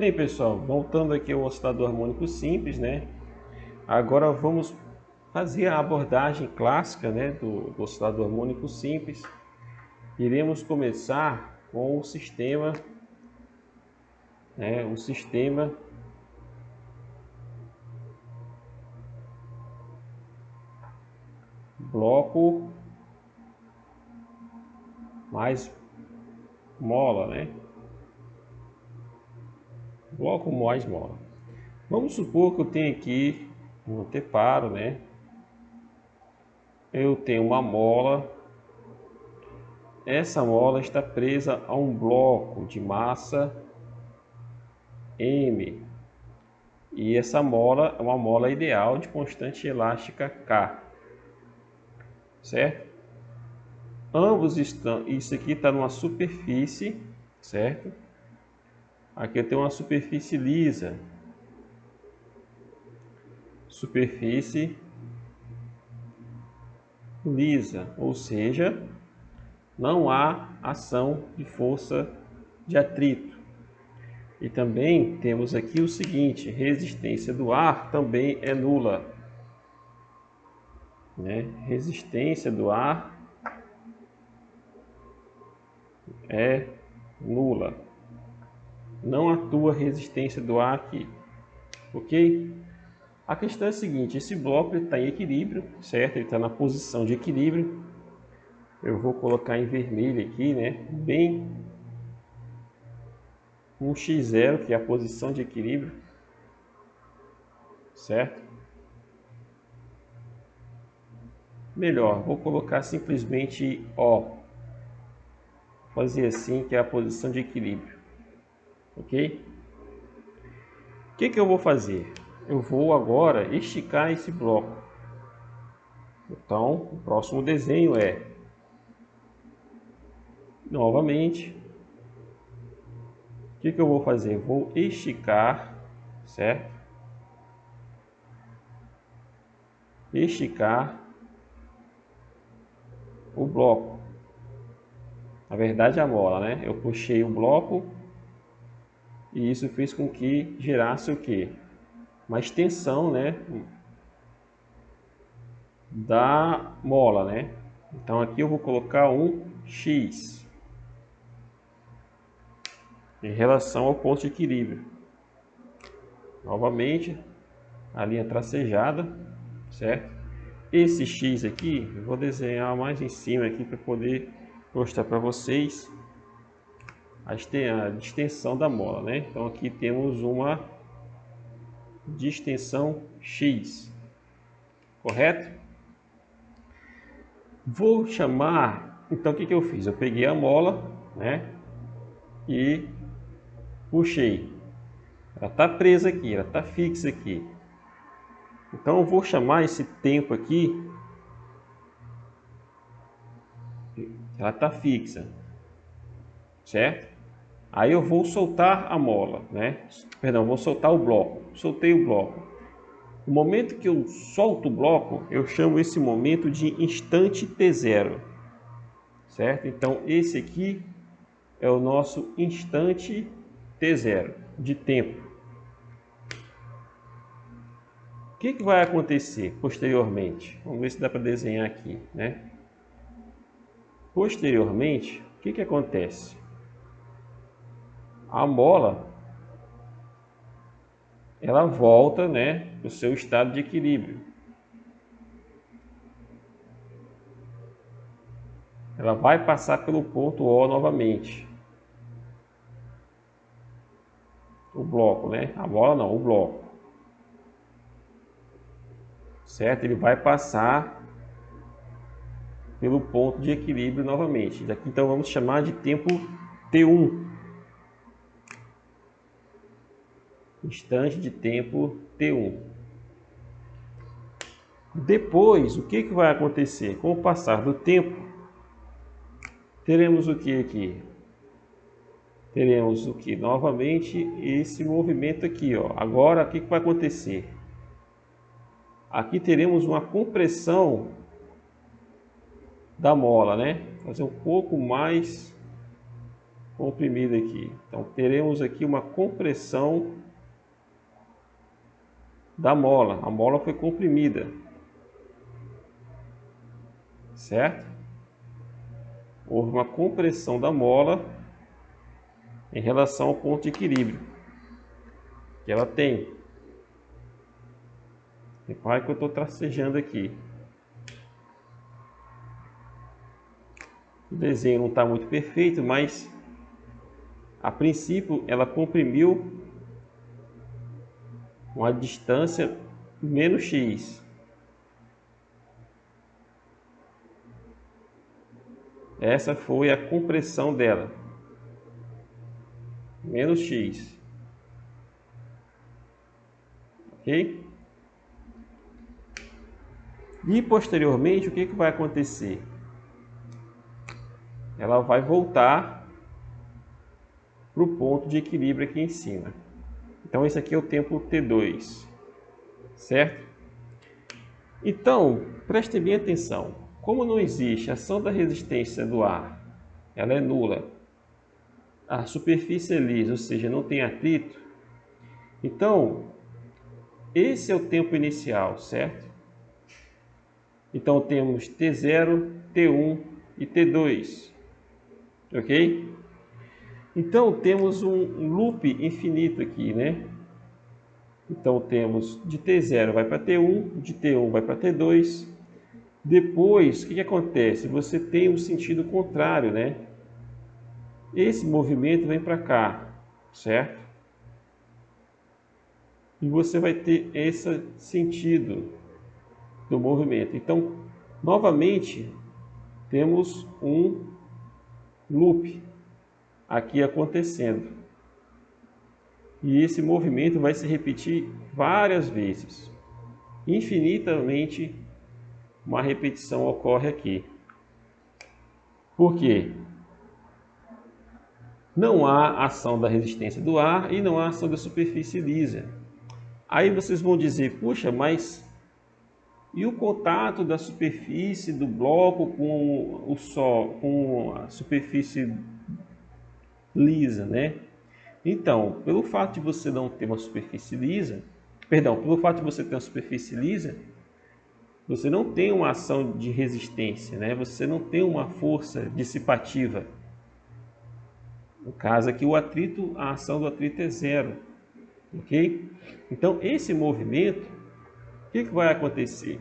Bem, pessoal, voltando aqui ao oscilador harmônico simples, né? Agora vamos fazer a abordagem clássica, né, do oscilador harmônico simples. Iremos começar com o sistema, né, bloco mais mola, né? Bloco mais mola. Vamos supor que eu tenho aqui um anteparo, né? Eu tenho uma mola. Essa mola está presa a um bloco de massa M. E essa mola é uma mola ideal de constante elástica K. Certo? Ambos estão... Isso aqui está numa superfície, certo? Aqui eu tenho uma superfície lisa. Superfície lisa, ou seja, não há ação de força de atrito. E também temos aqui o seguinte, resistência do ar também é nula, né? Resistência do ar é nula. Não atua resistência do ar aqui, ok? A questão é a seguinte, esse bloco está em equilíbrio, certo? Ele está na posição de equilíbrio. Eu vou colocar em vermelho aqui, né? Bem um x0, que é a posição de equilíbrio, certo? Melhor, vou colocar simplesmente O. Fazer assim, que é a posição de equilíbrio, ok? O que eu vou fazer? Eu vou agora esticar esse bloco. Então, o próximo desenho é, novamente, o que eu vou fazer? Vou esticar, certo? Esticar o bloco. Na verdade, a mola, né? Eu puxei o bloco e isso fez com que gerasse o quê? Uma extensão, né? Da mola, né? Então aqui eu vou colocar um X em relação ao ponto de equilíbrio. Novamente, a linha tracejada, certo? Esse X aqui, eu vou desenhar mais em cima aqui para poder mostrar para vocês a distensão da mola, né? Então aqui temos uma distensão X, correto? Vou chamar, então o que eu fiz? Eu peguei a mola, né? E puxei. Ela está presa aqui, ela está fixa aqui. Então eu vou chamar esse tempo aqui, ela está fixa, certo? Aí eu vou soltar a mola, né? Perdão, vou soltar o bloco. Soltei o bloco. No momento que eu solto o bloco, eu chamo esse momento de instante T0, certo? Então esse aqui é o nosso instante T0 de tempo. O que vai acontecer posteriormente? Vamos ver se dá para desenhar aqui, né? Posteriormente, o que acontece? A mola, ela volta, né, para o seu estado de equilíbrio. Ela vai passar pelo ponto O novamente. O bloco, né? A mola não, o bloco. Certo? Ele vai passar pelo ponto de equilíbrio novamente. Daqui então vamos chamar de tempo T1. Instante de tempo T1. Depois, o que vai acontecer? Com o passar do tempo, teremos o que aqui? Teremos o que? Novamente esse movimento aqui, ó. Agora, o que vai acontecer? Aqui teremos uma compressão da mola, né? Fazer um pouco mais comprimida aqui. Então teremos aqui uma compressão da mola. A mola foi comprimida, certo? Houve uma compressão da mola em relação ao ponto de equilíbrio que ela tem. Repare que eu estou tracejando aqui. O desenho não está muito perfeito, mas a princípio ela comprimiu uma distância menos x. Essa foi a compressão dela, menos x, ok? E posteriormente o que vai acontecer? Ela vai voltar para o ponto de equilíbrio aqui em cima. Então esse aqui é o tempo T2, certo? Então, prestem bem atenção. Como não existe ação da resistência do ar, ela é nula, a superfície é lisa, ou seja, não tem atrito, então esse é o tempo inicial, certo? Então temos T0, T1 e T2, ok? Então temos um loop infinito aqui, né? Então temos de T0 vai para T1, de T1 vai para T2. Depois, o que acontece? Você tem um sentido contrário, né? Esse movimento vem para cá, certo? E você vai ter esse sentido do movimento. Então, novamente, temos um loop aqui acontecendo. E esse movimento vai se repetir várias vezes. Infinitamente, uma repetição ocorre aqui. Por quê? Não há ação da resistência do ar e não há ação da superfície lisa. Aí vocês vão dizer, puxa, mas e o contato da superfície do bloco com o sol, com a superfície lisa, né? Então, pelo fato de você não ter uma superfície lisa, pelo fato de você ter uma superfície lisa, você não tem uma ação de resistência, né? Você não tem uma força dissipativa. No caso aqui, o atrito, a ação do atrito é zero, ok? Então, esse movimento, o que vai acontecer?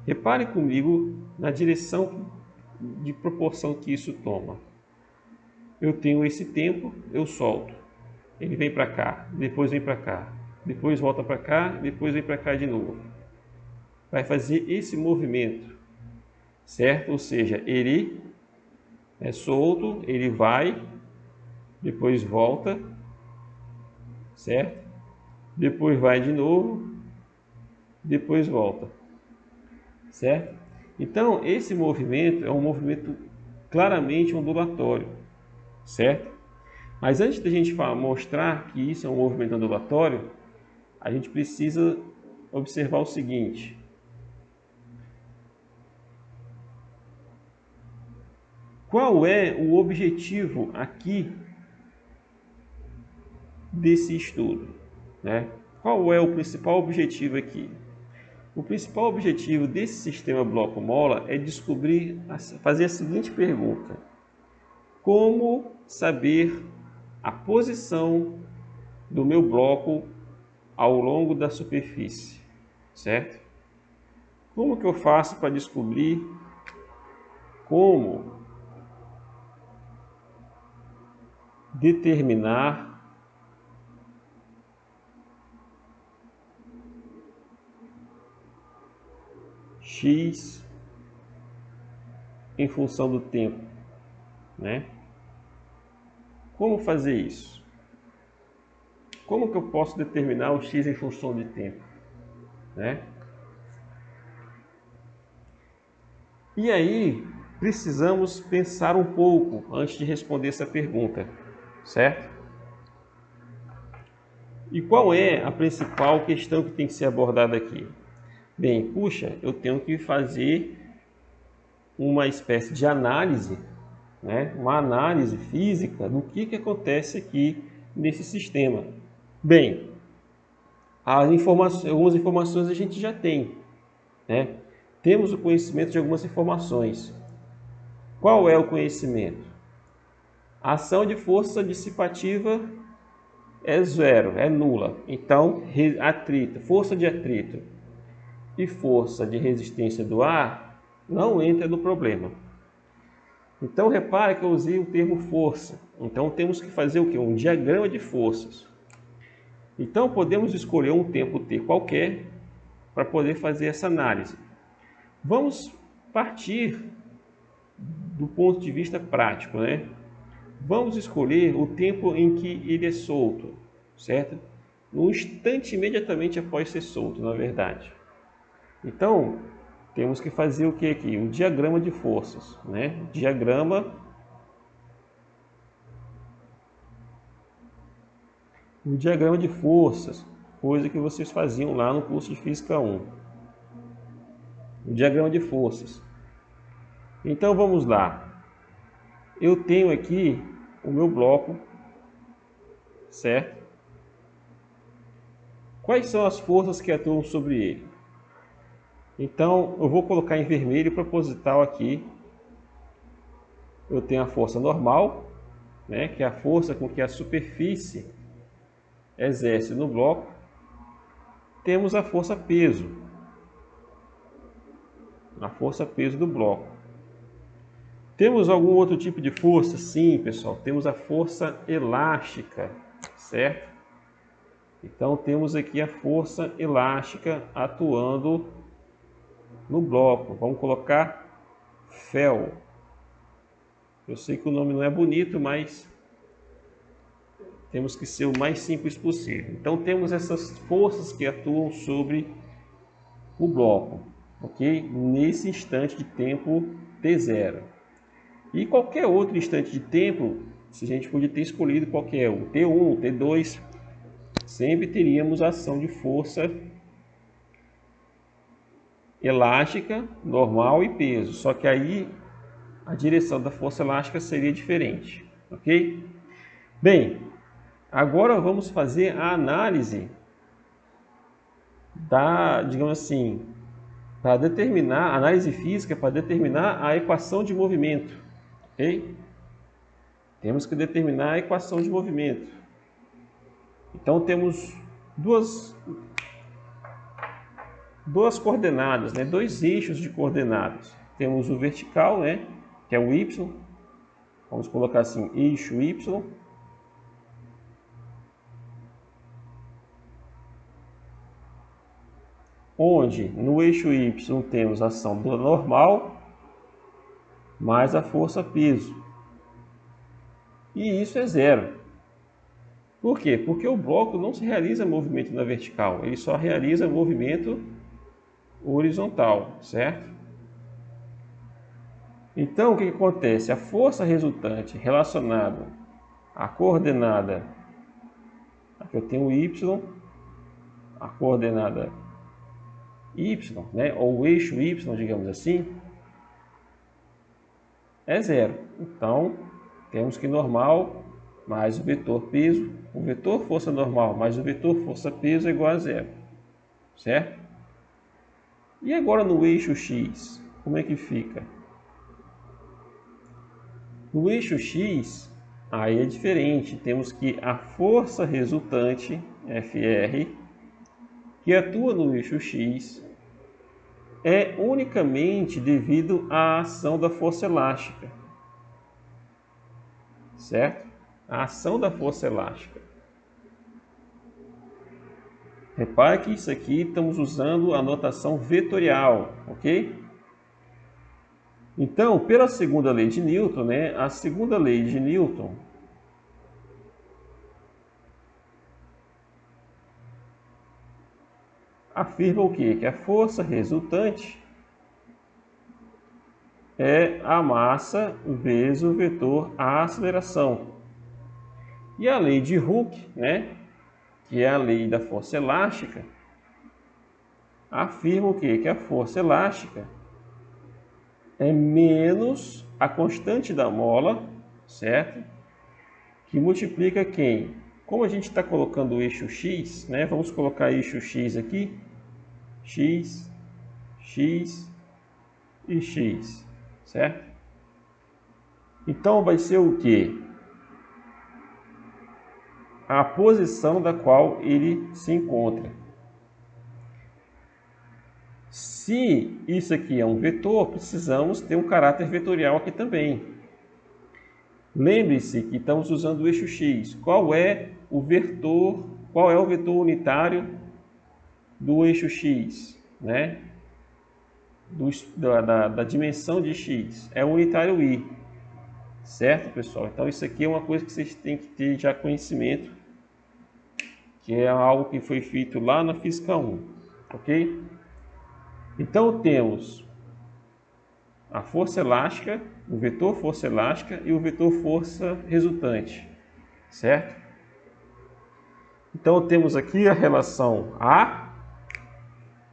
Repare comigo na direção de proporção que isso toma. Eu tenho esse tempo, eu solto. Ele vem para cá, depois vem para cá, depois volta para cá, depois vem para cá de novo. Vai fazer esse movimento, certo? Ou seja, ele é solto, ele vai, depois volta, certo? Depois vai de novo, depois volta, certo? Então, esse movimento é um movimento claramente ondulatório, certo? Mas antes da gente mostrar que isso é um movimento ondulatório, a gente precisa observar o seguinte. Qual é o objetivo aqui desse estudo, né? Qual é o principal objetivo aqui? O principal objetivo desse sistema bloco-mola é descobrir, fazer a seguinte pergunta: como saber a posição do meu bloco ao longo da superfície, certo? Como que eu faço para descobrir como determinar x em função do tempo, né? Como fazer isso? Como que eu posso determinar o x em função de tempo, né? E aí, precisamos pensar um pouco antes de responder essa pergunta, certo? E qual é a principal questão que tem que ser abordada aqui? Bem, puxa, eu tenho que fazer uma espécie de análise né, uma análise física do que acontece aqui nesse sistema. Bem, algumas informações a gente já tem, né? Temos o conhecimento de algumas informações. Qual é o conhecimento? A ação de força dissipativa é zero, é nula. Então, atrito, força de atrito e força de resistência do ar não entra no problema. Então, repare que eu usei o termo força. Então, temos que fazer o quê? Um diagrama de forças. Então, podemos escolher um tempo t qualquer para poder fazer essa análise. Vamos partir do ponto de vista prático, né? Vamos escolher o tempo em que ele é solto, certo? No instante imediatamente após ser solto, na verdade. Então, temos que fazer o que aqui? Um diagrama de forças, né? Um diagrama de forças, coisa que vocês faziam lá no curso de Física 1. Um diagrama de forças. Então, vamos lá. Eu tenho aqui o meu bloco, certo? Quais são as forças que atuam sobre ele? Então, eu vou colocar em vermelho proposital aqui. Eu tenho a força normal, né, que é a força com que a superfície exerce no bloco. Temos a força peso do bloco. Temos algum outro tipo de força? Sim, pessoal, temos a força elástica, certo? Então, temos aqui a força elástica atuando no bloco. Vamos colocar Fel. Eu sei que o nome não é bonito, mas temos que ser o mais simples possível. Então, temos essas forças que atuam sobre o bloco, ok? Nesse instante de tempo t0. E qualquer outro instante de tempo, se a gente podia ter escolhido qualquer um, t1, t2, sempre teríamos a ação de força elástica, normal e peso. Só que aí a direção da força elástica seria diferente, ok? Bem, agora vamos fazer a análise digamos assim, para determinar, análise física para determinar a equação de movimento, ok? Temos que determinar a equação de movimento. Então temos duas coordenadas, né? Dois eixos de coordenadas. Temos o vertical, né? Que é o y. Vamos colocar assim, eixo y. Onde no eixo y temos a ação do normal mais a força peso. E isso é zero. Por quê? Porque o bloco não se realiza movimento na vertical, ele só realiza movimento horizontal, certo? Então, o que acontece? A força resultante relacionada à coordenada, aqui eu tenho y, a coordenada y, né, ou o eixo y, digamos assim, é zero. Então, temos que normal mais o vetor peso, o vetor força normal mais o vetor força peso é igual a zero, certo? E agora no eixo x, como é que fica? No eixo x, aí é diferente, temos que a força resultante, Fr, que atua no eixo x, é unicamente devido à ação da força elástica, certo? A ação da força elástica. Repare que isso aqui estamos usando a notação vetorial, ok? Então, pela segunda lei de Newton, né? A segunda lei de Newton afirma o quê? Que a força resultante é a massa vezes o vetor a aceleração. E a lei de Hooke, né? Que é a lei da força elástica, afirma o quê? Que a força elástica é menos a constante da mola, certo? Que multiplica quem? Como a gente está colocando o eixo x, né? Vamos colocar eixo x aqui. X, x e x, certo? Então vai ser o quê? A posição da qual ele se encontra. Se isso aqui é um vetor, precisamos ter um caráter vetorial aqui também. Lembre-se que estamos usando o eixo x. Qual é o vetor unitário do eixo x, né? Da dimensão de x? É o unitário i. Certo, pessoal? Então isso aqui é uma coisa que vocês têm que ter já conhecimento, que é algo que foi feito lá na Física 1, ok? Então temos a força elástica, o vetor força elástica e o vetor força resultante, certo? Então temos aqui a relação A,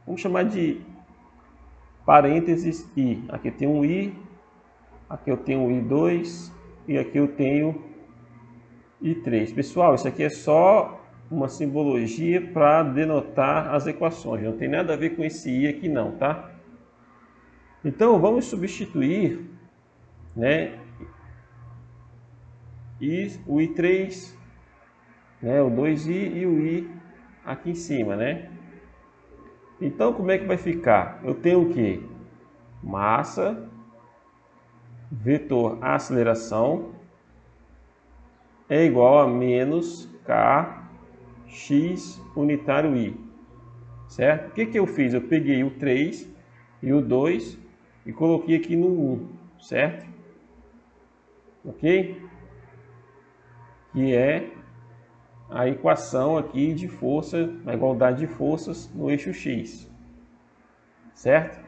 vamos chamar de parênteses I. Aqui tem um I, aqui eu tenho um I2 e aqui eu tenho I3. Pessoal, isso aqui é só uma simbologia para denotar as equações, não tem nada a ver com esse I aqui não, tá? Então vamos substituir, né, o I3, né, o 2i e o i aqui em cima, né? Então como é que vai ficar? Eu tenho o que? Massa, vetor aceleração é igual a menos kx unitário i, certo? O que que eu fiz? Eu peguei o 3 e o 2 e coloquei aqui no 1, certo? Ok? Que é a equação aqui de força, a igualdade de forças no eixo x, certo?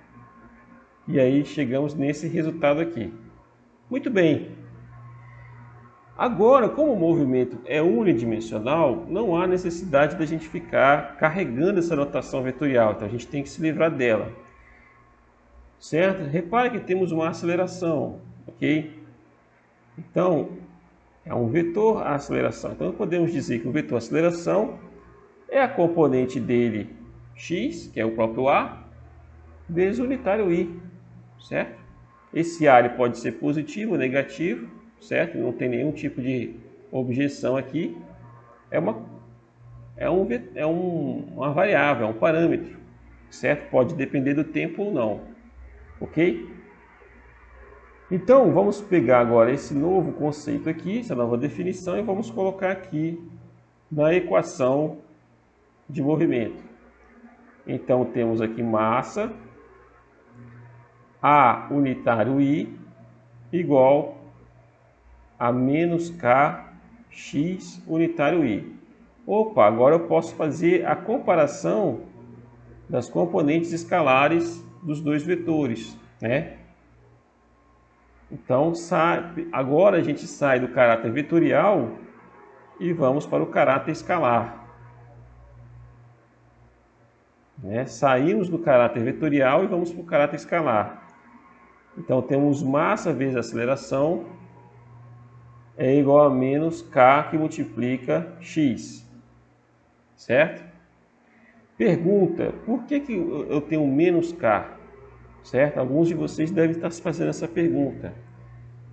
E aí chegamos nesse resultado aqui. Muito bem. Agora, como o movimento é unidimensional, não há necessidade da gente ficar carregando essa notação vetorial, então a gente tem que se livrar dela, certo? Repare que temos uma aceleração, ok? Então, é um vetor a aceleração. Então, podemos dizer que o vetor aceleração é a componente dele x, que é o próprio a, vezes o unitário i, certo? Esse a pode ser positivo ou negativo, certo? Não tem nenhum tipo de objeção aqui. Uma variável, é um parâmetro, certo? Pode depender do tempo ou não, ok? Então, vamos pegar agora esse novo conceito aqui, essa nova definição, e vamos colocar aqui na equação de movimento. Então, temos aqui massa, A unitário I, igual a menos kx unitário I. Opa, agora eu posso fazer a comparação das componentes escalares dos dois vetores, né? Então, agora a gente sai do caráter vetorial e vamos para o caráter escalar. Né? Saímos do caráter vetorial e vamos para o caráter escalar. Então, temos massa vezes aceleração é igual a menos k que multiplica x. Certo? Pergunta, por que eu tenho menos k? Certo? Alguns de vocês devem estar se fazendo essa pergunta.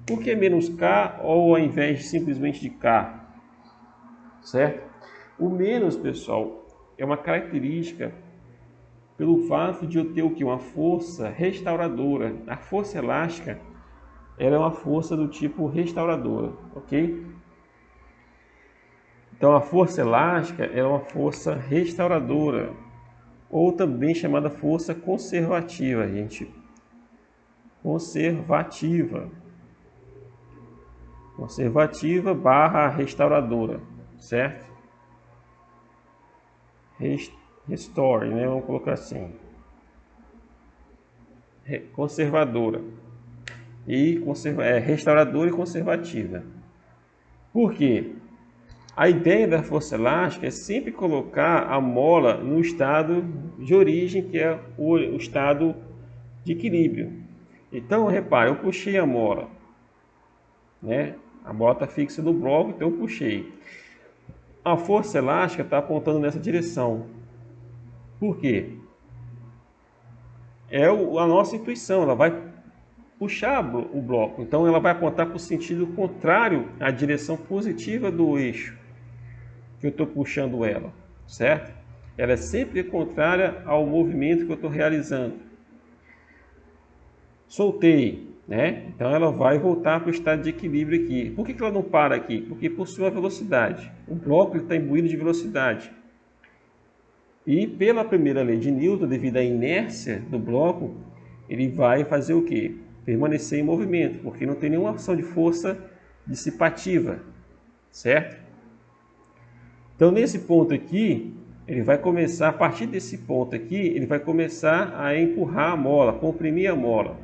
Por que menos k ou ao invés de simplesmente de k? Certo? O menos, pessoal, é uma característica pelo fato de eu ter o que? Uma força restauradora. A força elástica ela é uma força do tipo restauradora, ok? Então a força elástica é uma força restauradora, ou também chamada força conservativa, gente. Conservativa barra restauradora, certo? Restore, né? Vamos colocar assim. Conservadora. Restauradora e conservativa. Por quê? A ideia da força elástica é sempre colocar a mola no estado de origem, que é o estado de equilíbrio. Então, repare, eu puxei a mola, né? A mola está fixa no bloco, então eu puxei. A força elástica está apontando nessa direção. Por quê? É a nossa intuição, ela vai puxar o bloco. Então ela vai apontar para o sentido contrário à direção positiva do eixo que eu estou puxando ela, certo? Ela é sempre contrária ao movimento que eu estou realizando. Soltei, né? Então ela vai voltar para o estado de equilíbrio aqui. Por que ela não para aqui? Porque possui uma velocidade. O bloco está imbuído de velocidade. E pela primeira lei de Newton, devido à inércia do bloco, ele vai fazer o quê? Permanecer em movimento, porque não tem nenhuma ação de força dissipativa, certo? Então nesse ponto aqui, ele vai começar, a partir desse ponto aqui, ele vai começar a empurrar a mola, comprimir a mola.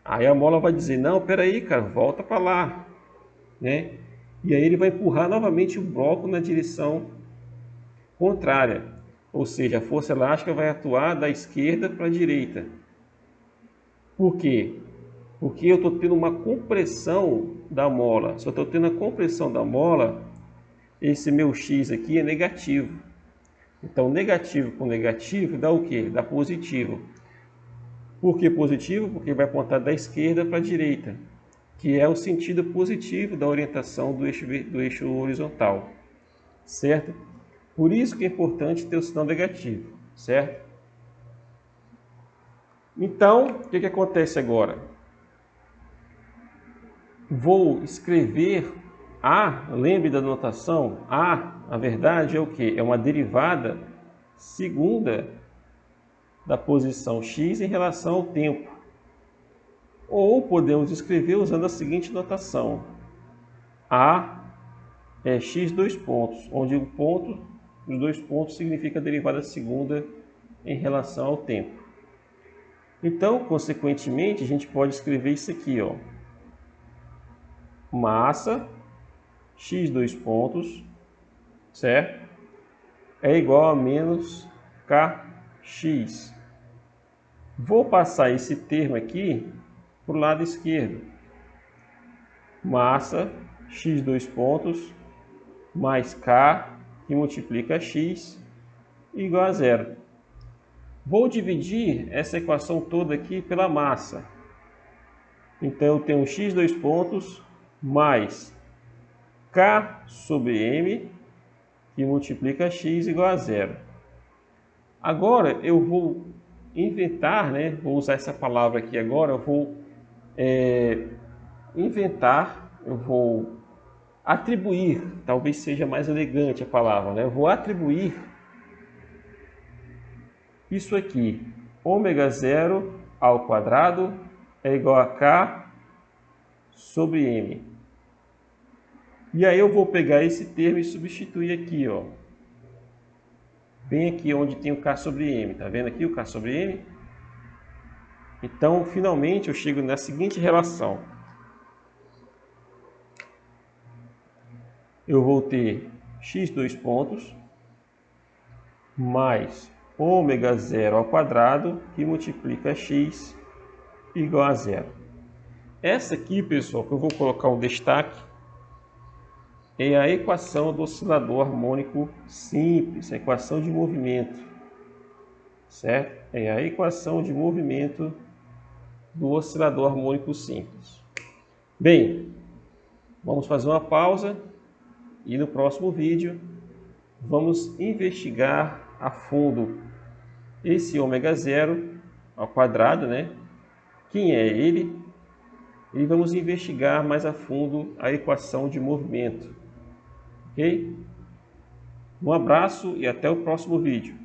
Aí a mola vai dizer, não, peraí, cara, volta para lá, né? E aí ele vai empurrar novamente o bloco na direção contrária. Ou seja, a força elástica vai atuar da esquerda para a direita. Por quê? Porque eu estou tendo uma compressão da mola. Se eu estou tendo a compressão da mola, esse meu x aqui é negativo. Então, negativo com negativo dá o quê? Dá positivo. Por que positivo? Porque vai apontar da esquerda para a direita, que é o sentido positivo da orientação do eixo horizontal, certo? Por isso que é importante ter o sinal negativo, certo? Então, o que acontece agora? Vou escrever A, lembre da notação, A, na verdade, é o quê? É uma derivada segunda da posição x em relação ao tempo. Ou podemos escrever usando a seguinte notação. A é x dois pontos, onde o ponto, os dois pontos significa a derivada segunda em relação ao tempo. Então, consequentemente, a gente pode escrever isso aqui, ó. Massa x dois pontos, certo? É igual a menos kx. Vou passar esse termo aqui para o lado esquerdo. Massa x dois pontos mais k, que multiplica x, igual a zero. Vou dividir essa equação toda aqui pela massa. Então eu tenho x dois pontos mais k sobre m, que multiplica x igual a zero. Agora eu vou inventar, né? Vou usar essa palavra aqui agora, eu vou inventar, eu vou atribuir, talvez seja mais elegante a palavra, né? Eu vou atribuir isso aqui, ômega zero ao quadrado é igual a k sobre m. E aí eu vou pegar esse termo e substituir aqui, ó. Bem aqui onde tem o k sobre m. Tá vendo aqui o k sobre m? Então, finalmente, eu chego na seguinte relação. Eu vou ter x dois pontos mais ômega zero ao quadrado, que multiplica x igual a zero. Essa aqui, pessoal, que eu vou colocar um destaque, é a equação do oscilador harmônico simples, a equação de movimento, certo? É a equação de movimento do oscilador harmônico simples. Bem, vamos fazer uma pausa e no próximo vídeo vamos investigar a fundo esse ômega zero ao quadrado, né? Quem é ele? E vamos investigar mais a fundo a equação de movimento. Ok? Um abraço e até o próximo vídeo.